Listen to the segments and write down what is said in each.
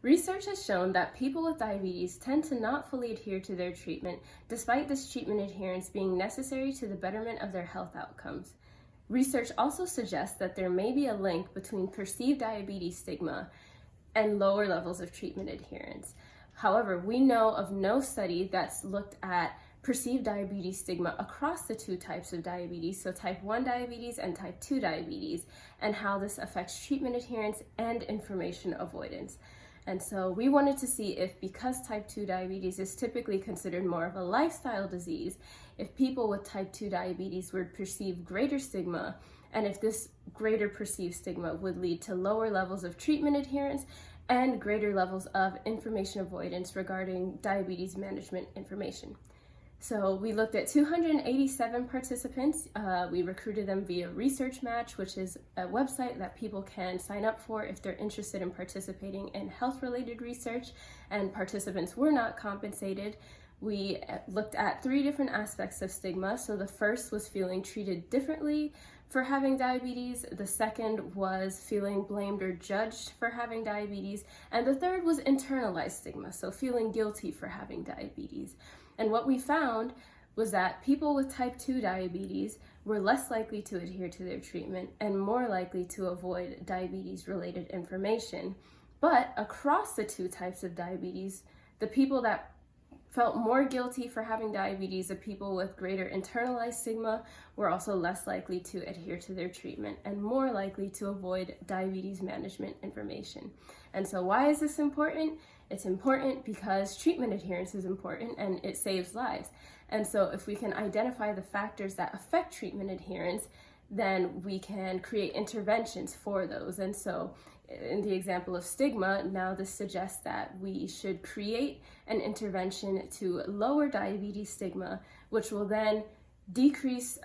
Research has shown that people with diabetes tend to not fully adhere to their treatment, despite this treatment adherence being necessary to the betterment of their health outcomes. Research also suggests that there may be a link between perceived diabetes stigma and lower levels of treatment adherence. However, we know of no study that's looked at perceived diabetes stigma across the two types of diabetes, so type 1 diabetes and type 2 diabetes, and how this affects treatment adherence and information avoidance. And so we wanted to see if, because type 2 diabetes is typically considered more of a lifestyle disease, if people with type 2 diabetes would perceive greater stigma, and if this greater perceived stigma would lead to lower levels of treatment adherence and greater levels of information avoidance regarding diabetes management information. So we looked at 287 participants. We recruited them via Research Match, which is a website that people can sign up for if they're interested in participating in health-related research, and participants were not compensated. We looked at 3 different aspects of stigma. So the first was feeling treated differently for having diabetes. The second was feeling blamed or judged for having diabetes. And the third was internalized stigma, so feeling guilty for having diabetes. And what we found was that people with type 2 diabetes were less likely to adhere to their treatment and more likely to avoid diabetes-related information. But across the two types of diabetes, the people that felt more guilty for having diabetes, the people with greater internalized stigma, were also less likely to adhere to their treatment and more likely to avoid diabetes management information. And so why is this important? It's important because treatment adherence is important and it saves lives. And so if we can identify the factors that affect treatment adherence, then we can create interventions for those. And so in the example of stigma, now this suggests that we should create an intervention to lower diabetes stigma, which will then decrease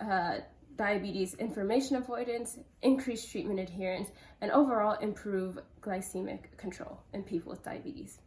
diabetes information avoidance, increase treatment adherence, and overall improve glycemic control in people with diabetes.